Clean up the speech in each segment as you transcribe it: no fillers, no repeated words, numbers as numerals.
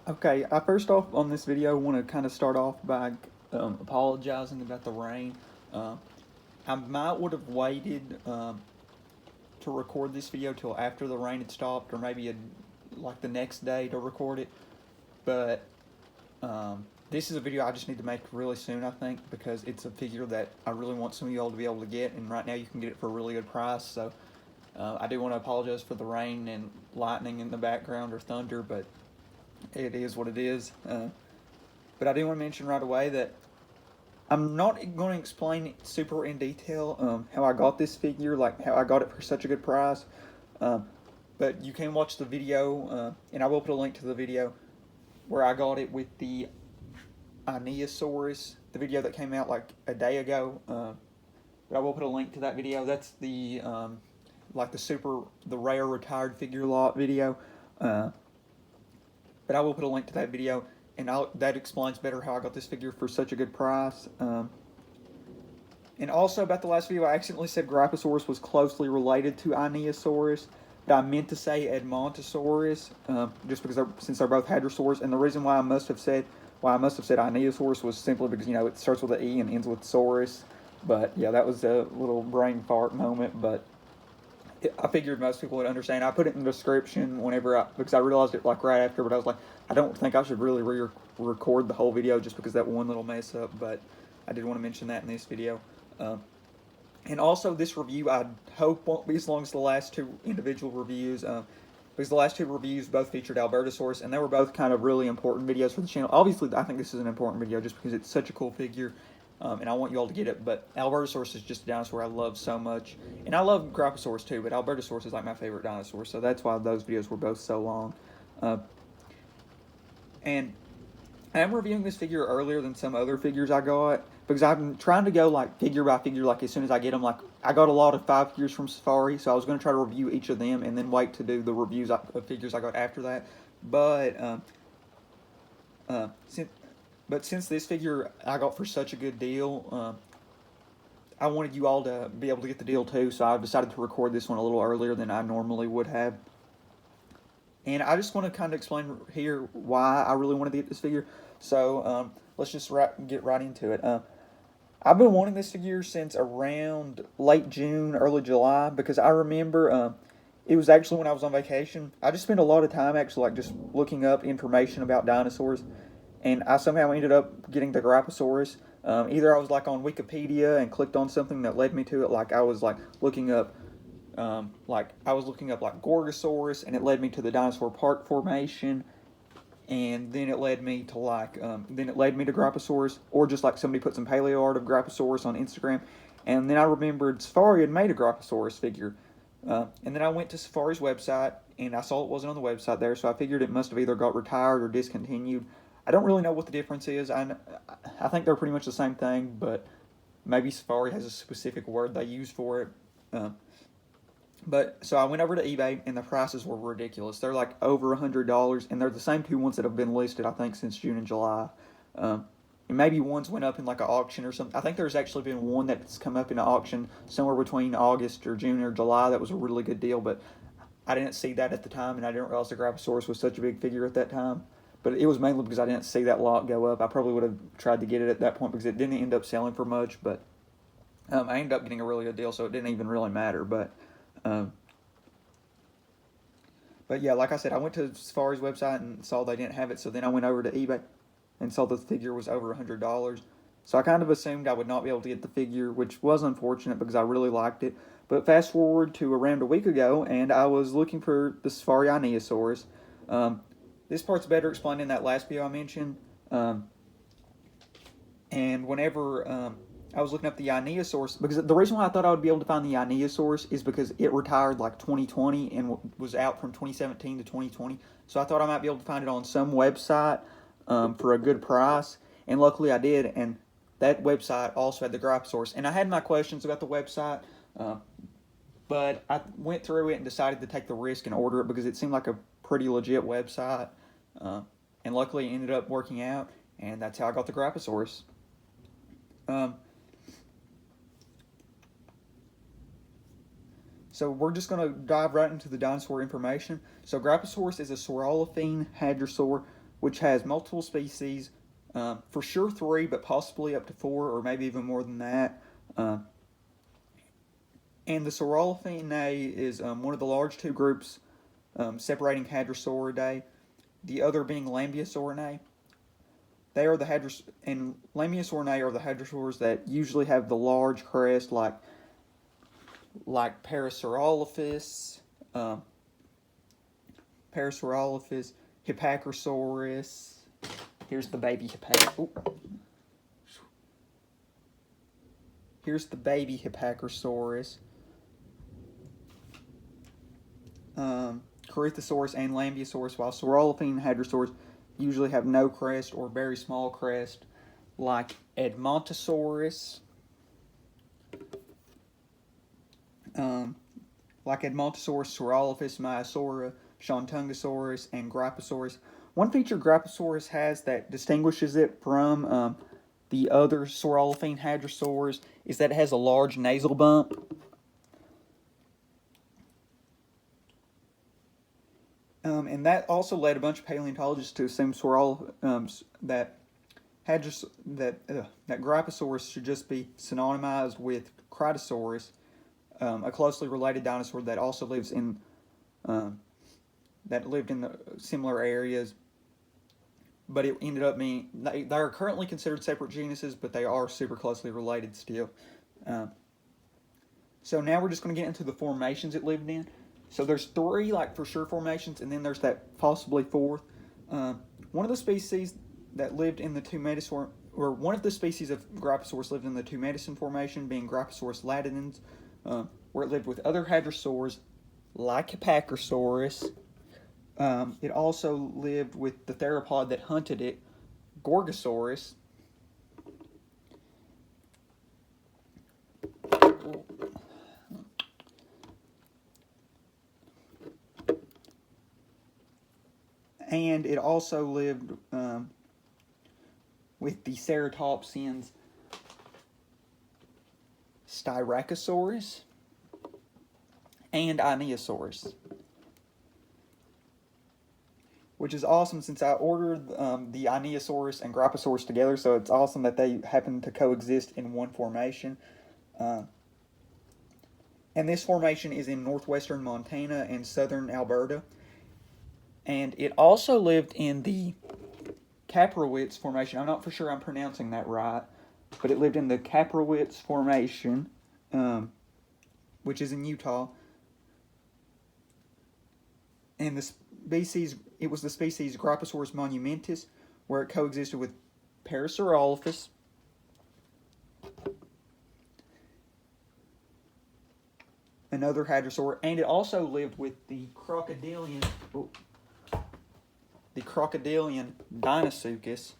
Okay, I first off on this video want to kind of start off by apologizing about the rain. Uh, I might would have waited to record this video till after the rain had stopped, or maybe like the next day to record it. But this is a video I just need to make really soon, I think, because it's a figure that I really want some of y'all to be able to get, and right now you can get it for a really good price. So I do want to apologize for the rain and lightning in the background or thunder, but it is what it is. But I do want to mention right away that I'm not going to explain super in detail how I got this figure, like how I got it for such a good price. But you can watch the video, and I will put a link to the video where I got it with the Einiosaurus, the video that came out like a day ago. But I will put a link to that video. That's the like the rare retired figure lot video. But I will put a link to that video, and that explains better how I got this figure for such a good price. And also about the last video, I accidentally said Gryposaurus was closely related to Einiosaurus, but I meant to say Edmontosaurus, just because since they're both hadrosaurs. And the reason why I must have said Einiosaurus was simply because it starts with an E and ends with saurus. But yeah, that was a little brain fart moment, but I figured most people would understand. I put it in the description because I realized it like right after, but I was like, I don't think I should really record the whole video just because that one little mess up, but I did want to mention that in this video. And also this review I hope won't be as long as the last two individual reviews, because the last two reviews both featured Albertosaurus, and they were both kind of really important videos for the channel. Obviously, I think this is an important video just because it's such a cool figure. And I want you all to get it, but Albertosaurus is just a dinosaur I love so much. And I love Gryposaurus too, but Albertosaurus is like my favorite dinosaur, so that's why those videos were both so long. And I am reviewing this figure earlier than some other figures I got, because I'm trying to go like figure by figure, like as soon as I get them. Like I got a lot of 5 figures from Safari, so I was going to try to review each of them and then wait to do the reviews of figures I got after that. But since this figure I got for such a good deal, I wanted you all to be able to get the deal too, so I decided to record this one a little earlier than I normally would have. And I just want to kind of explain here why I really wanted to get this figure. So let's just get right into it. I've been wanting this figure since around late June, early July, because I remember it was actually when I was on vacation. I just spent a lot of time actually like just looking up information about dinosaurs, and I somehow ended up getting the Gryposaurus. Either I was like on Wikipedia and clicked on something that led me to it, like I was like looking up like Gorgosaurus, and it led me to the dinosaur park formation, and then it led me to Gryposaurus, or just like somebody put some paleo art of Gryposaurus on Instagram, and then I remembered Safari had made a Gryposaurus figure, and then I went to Safari's website and I saw it wasn't on the website there, so I figured it must have either got retired or discontinued. I don't really know what the difference is. I think they're pretty much the same thing, but maybe Safari has a specific word they use for it. But so I went over to eBay, and the prices were ridiculous. They're like over $100, and they're the same two ones that have been listed, I think, since June and July. And maybe ones went up in like an auction or something. I think there's actually been one that's come up in an auction somewhere between August or June or July. That was a really good deal, but I didn't see that at the time, and I didn't realize the Gryposaurus was such a big figure at that time. But it was mainly because I didn't see that lot go up. I probably would have tried to get it at that point because it didn't end up selling for much, but I ended up getting a really good deal, so it didn't even really matter. Um, but yeah, like I said, I went to Safari's website and saw they didn't have it, so then I went over to eBay and saw the figure was over $100. So I kind of assumed I would not be able to get the figure, which was unfortunate because I really liked it. But fast forward to around a week ago, and I was looking for the Safari Einiosaurus. This part's better explained in that last video I mentioned. And whenever I was looking up the Einiosaurus, because the reason why I thought I would be able to find the Einiosaurus is because it retired like 2020 and was out from 2017 to 2020. So I thought I might be able to find it on some website for a good price. And luckily I did. And that website also had the Gryposaurus. And I had my questions about the website, but I went through it and decided to take the risk and order it because it seemed like a pretty legit website. And luckily it ended up working out. And that's how I got the Gryposaurus. So we're just going to dive right into the dinosaur information. So Gryposaurus is a saurolophine hadrosaur which has multiple species, for sure 3, but possibly up to 4, or maybe even more than that. And the Saurolophinae is one of the large 2 groups separating Hadrosauridae, the other being Lambeosaurinae. They are the and Lambeosaurinae are the hadrosaurs that usually have the large crest, like Parasaurolophus, Hipparchosaurus. Here's the baby Here's the baby Hipparchosaurus. Gryposaurus and Lambeosaurus, while Saurolophine hadrosaurs usually have no crest or very small crest, like Edmontosaurus, Saurolophus, Maiasaura, Shantungosaurus, and Gryposaurus. One feature Gryposaurus has that distinguishes it from the other Saurolophine hadrosaurs is that it has a large nasal bump. And that also led a bunch of paleontologists to assume that Gryposaurus should just be synonymized with Critosaurus, a closely related dinosaur that also lives in that lived in the similar areas. But it ended up being they are currently considered separate genuses, but they are super closely related still. So now we're just going to get into the formations it lived in. So there's 3 for sure formations, and then there's that possibly 4th. One of the species that lived in the one of the species of Gryposaurus lived in the Two Medicine Formation, being Gryposaurus latidens, where it lived with other hadrosaurs like Hipparchosaurus. It also lived with the theropod that hunted it, Gorgosaurus. And it also lived with the ceratopsians Styracosaurus and Einiosaurus. Which is awesome since I ordered the Einiosaurus and Gryposaurus together, so it's awesome that they happen to coexist in one formation. And this formation is in northwestern Montana and southern Alberta. And it also lived in the Kaprowitz Formation. I'm not for sure I'm pronouncing that right, but it lived in the Kaprowitz Formation, which is in Utah. And it was the species Gryposaurus monumentus, where it coexisted with Parasaurolophus, another hadrosaur, and it also lived with the crocodilian Dinosuchus.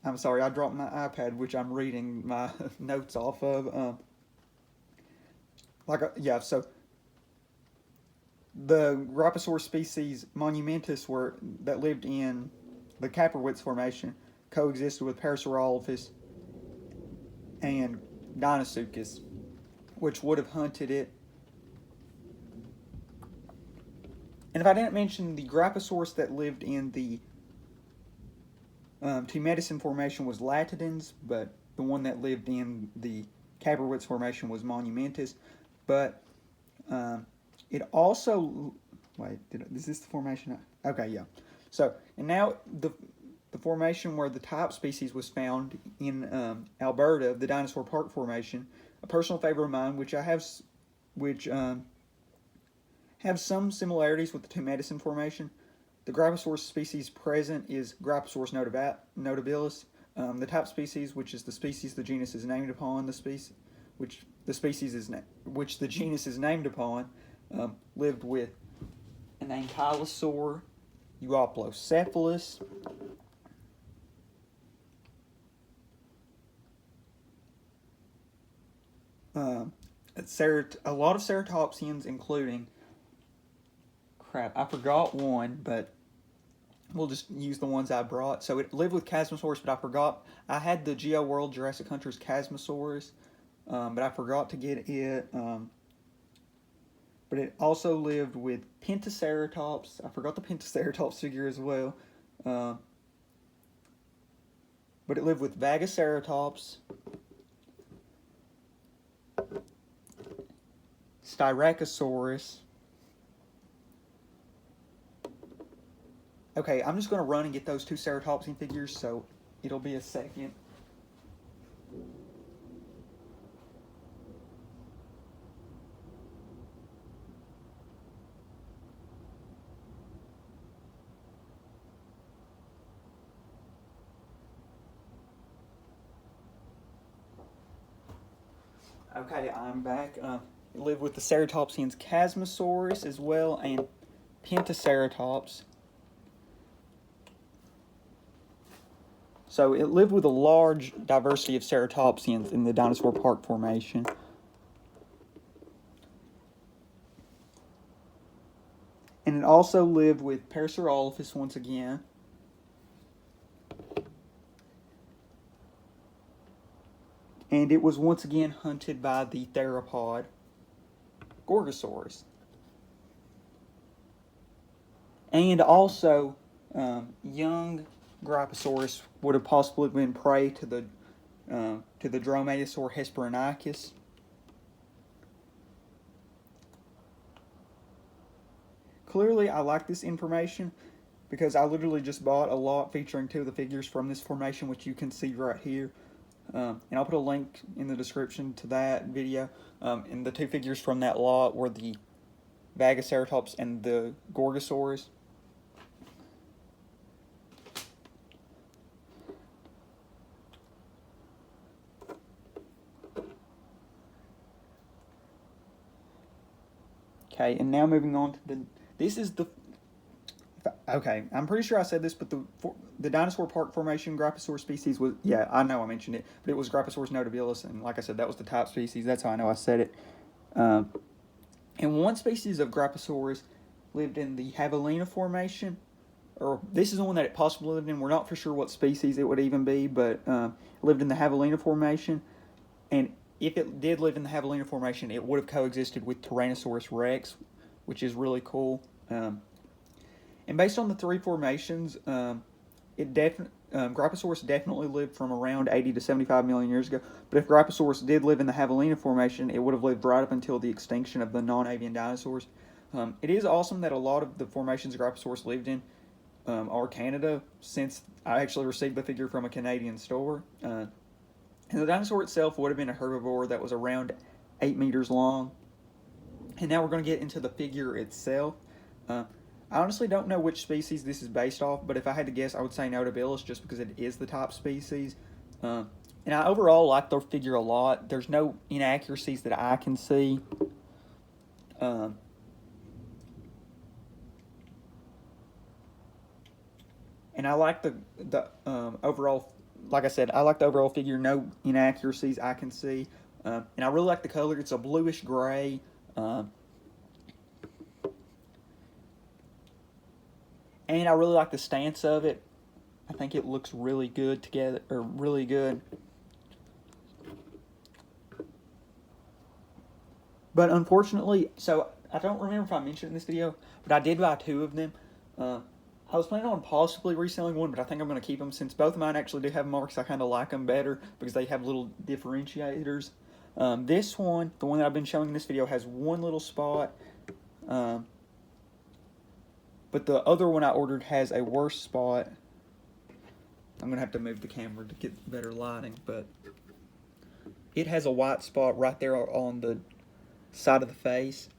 I'm sorry, I dropped my iPad, which I'm reading my notes off of. So the Gryposaurus species monumentus that lived in the Kaprowitz Formation coexisted with Parasaurolophus and Dinosuchus, which would have hunted it. And if I didn't mention, the Gryposaurus that lived in the Two Medicine Formation was Latidens, but the one that lived in the Kaprowitz Formation was Monumentus. But it also... Wait, is this the formation? Okay, yeah. So, and now the formation where the type species was found in Alberta, the Dinosaur Park Formation, a personal favorite of mine, which have some similarities with the Two Medicine Formation. The Gryposaurus species present is Gryposaurus notabilis. The type species, which is the species the genus is named upon, which the genus is named upon, lived with an ankylosaur, Euoplocephalus, a lot of ceratopsians, including, I forgot one, but we'll just use the ones I brought. So it lived with Chasmosaurus, but I forgot. I had the Geo World Jurassic Hunters Chasmosaurus, but I forgot to get it. but it also lived with Pentaceratops. I forgot the Pentaceratops figure as well. But it lived with Vagaceratops, Styracosaurus. Okay, I'm just going to run and get those two ceratopsian figures, so it'll be a second. Okay, I'm back. It lived with the ceratopsians Chasmosaurus as well, and Pentaceratops. So it lived with a large diversity of ceratopsians in the Dinosaur Park formation. And it also lived with Parasaurolophus once again. And it was once again hunted by the theropod Gorgosaurus. And also, young Gryposaurus would have possibly been prey to the Dromaeosaur Hesperonychus. Clearly, I like this information because I literally just bought a lot featuring two of the figures from this formation, which you can see right here. And I'll put a link in the description to that video. And the two figures from that lot were the Vagaceratops and the Gorgosaurus. Okay, and now moving on to okay, I'm pretty sure I said this, but the Dinosaur Park formation Gryposaurus species was, yeah, I know I mentioned it, but it was Gryposaurus notabilis, and like I said, that was the type species. That's how I know I said it. And one species of Gryposaurus lived in the Javelina formation, or this is the one that it possibly lived in. We're not for sure what species it would even be, but it lived in the Javelina formation, and if it did live in the Javelina formation, it would have coexisted with Tyrannosaurus rex, which is really cool. And based on the three formations, Gryposaurus definitely lived from around 80 to 75 million years ago. But if Gryposaurus did live in the Javelina formation, it would have lived right up until the extinction of the non-avian dinosaurs. It is awesome that a lot of the formations Gryposaurus lived in are Canada, since I actually received the figure from a Canadian store. And the dinosaur itself would have been a herbivore that was around 8 meters long. And now we're going to get into the figure itself. I honestly don't know which species this is based off, but if I had to guess, I would say notabilis, just because it is the top species. And I overall like the figure a lot. There's no inaccuracies that I can see. And I like the overall, like I said, I like the overall figure. No inaccuracies I can see. And I really like the color. It's a bluish gray. And I really like the stance of it. I think it looks really good together, or really good. But unfortunately, so I don't remember if I mentioned in this video, but I did buy two of them. I was planning on possibly reselling one, but I think I'm going to keep them since both of mine actually do have marks. I kind of like them better because they have little differentiators. This one, the one that I've been showing in this video, has one little spot. But the other one I ordered has a worse spot. I'm going to have to move the camera to get better lighting, but it has a white spot right there on the side of the face.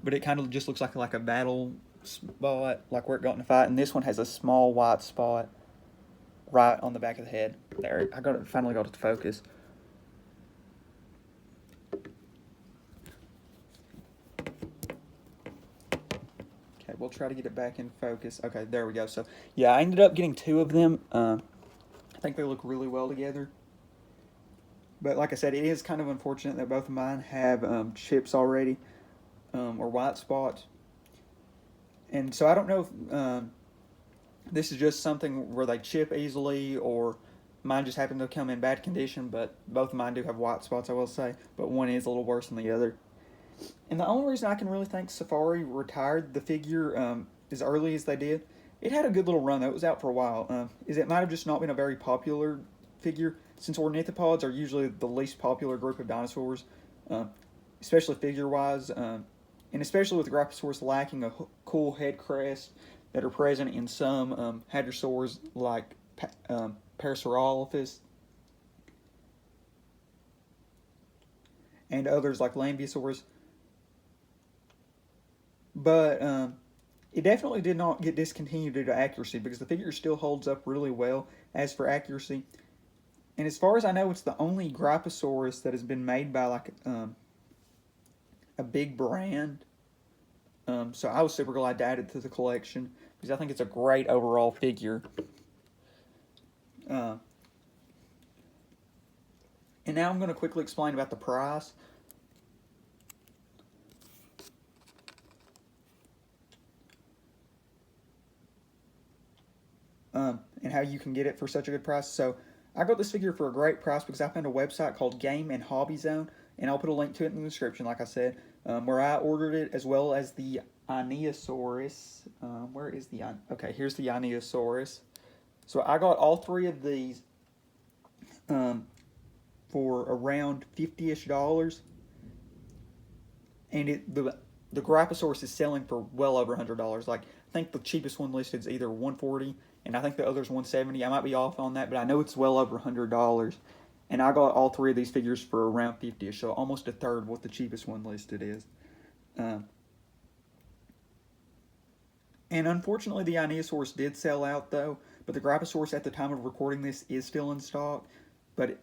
But it kind of just looks like a battle spot, like where it got in a fight. And this one has a small white spot right on the back of the head. There, finally got it to focus. Okay, we'll try to get it back in focus. Okay, there we go. So, yeah, I ended up getting two of them. I think they look really well together. But like I said, it is kind of unfortunate that both of mine have chips already, or white spots. And so I don't know if this is just something where they chip easily, or mine just happened to come in bad condition, but both of mine do have white spots, I will say. But one is a little worse than the other. And the only reason I can really think Safari retired the figure as early as they did, it had a good little run though. It was out for a while. Is it might have just not been a very popular figure, since ornithopods are usually the least popular group of dinosaurs, especially figure-wise, and especially with Gryposaurus lacking a cool head crest that are present in some hadrosaurs like Parasaurolophus and others like Lambeosaurus. But it definitely did not get discontinued due to accuracy, because the figure still holds up really well as for accuracy. And as far as I know, it's the only Gryposaurus that has been made by like a big brand. So I was super glad to add it to the collection, because I think it's a great overall figure. And now I'm going to quickly explain about the price. And how you can get it for such a good price. So I got this figure for a great price because I found a website called Game and Hobby Zone, and I'll put a link to it in the description, like I said, where I ordered it, as well as the Einiosaurus. Where is the... Okay, here's the Einiosaurus. So I got all three of these for around $50-ish. And the Gryposaurus is selling for well over $100. Like, I think the cheapest one listed is either $140, and I think the other's $170. I might be off on that, but I know it's well over $100. And I got all three of these figures for around $50-ish, so almost a third what the cheapest one listed is. And unfortunately, the Einiosaurus did sell out, though. But the Gryposaurus, at the time of recording this, is still in stock. But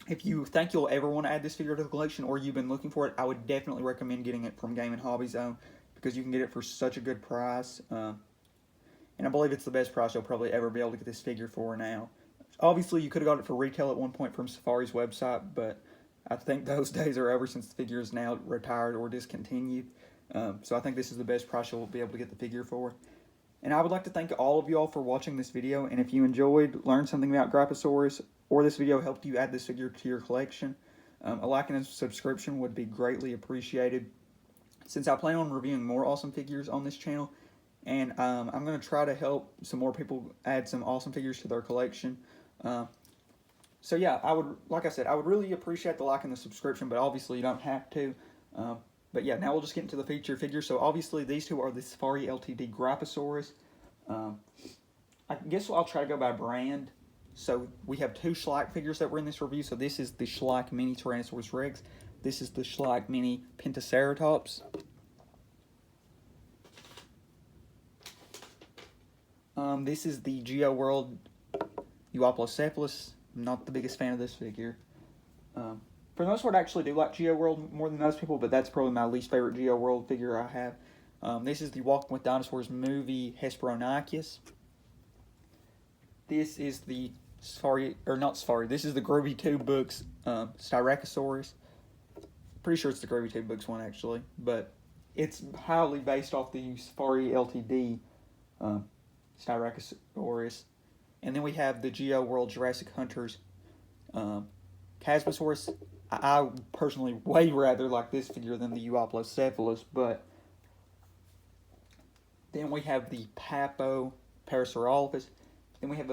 if you think you'll ever want to add this figure to the collection, or you've been looking for it, I would definitely recommend getting it from Game and Hobby Zone, because you can get it for such a good price. And I believe it's the best price you'll probably ever be able to get this figure for now. Obviously, you could have got it for retail at one point from Safari's website, but I think those days are over, since the figure is now retired or discontinued. So I think this is the best price you'll be able to get the figure for. And I would like to thank all of y'all for watching this video, and if you enjoyed, learned something about Gryposaurus, or this video helped you add this figure to your collection, a like and a subscription would be greatly appreciated, since I plan on reviewing more awesome figures on this channel. And I'm going to try to help some more people add some awesome figures to their collection. So yeah, like I said, I would really appreciate the like and the subscription, but obviously you don't have to. But yeah, now we'll just get into the feature figures. So obviously these two are the Safari Ltd Gryposaurus. I guess I'll try to go by brand. So we have two Schleich figures that were in this review. So this is the Schleich Mini Tyrannosaurus Rex. This is the Schleich Mini Pentaceratops. This is the GeoWorld Euoplocephalus. I'm not the biggest fan of this figure. For the most part, I actually do like GeoWorld more than most people, but that's probably my least favorite GeoWorld figure I have. This is the Walking with Dinosaurs movie Hesperonychus. This is the this is the Groovy Tube Books Styracosaurus. Pretty sure it's the Groovy Tube Books one, actually, but it's highly based off the Safari Ltd Styracosaurus. And then we have the GeoWorld Jurassic Hunters Casmosaurus. I personally way rather like this figure than the Euoplocephalus, but then we have the Papo Parasaurolophus. Then we have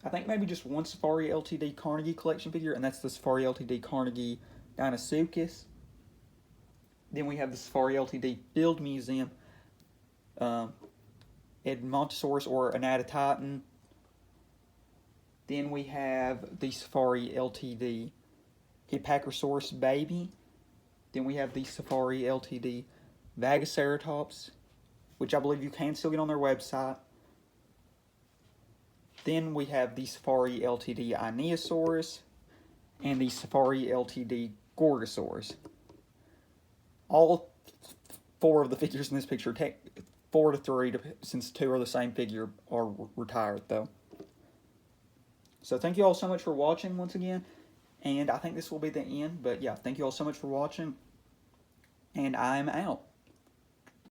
I think maybe just one Safari Ltd Carnegie collection figure, and that's the Safari Ltd Carnegie Dinosuchus. Then we have the Safari Ltd Field Museum Edmontosaurus or Anatotitan. Then we have the Safari Ltd Hipparchosaurus Baby. Then we have the Safari Ltd Vagaceratops, which I believe you can still get on their website. Then we have the Safari Ltd Einiosaurus and the Safari Ltd Gorgosaurus. All four of the figures in this picture, 4 to 3, since 2 are the same figure, are retired though. So thank you all so much for watching once again, and I think this will be the end, but yeah, thank you all so much for watching, and I'm out.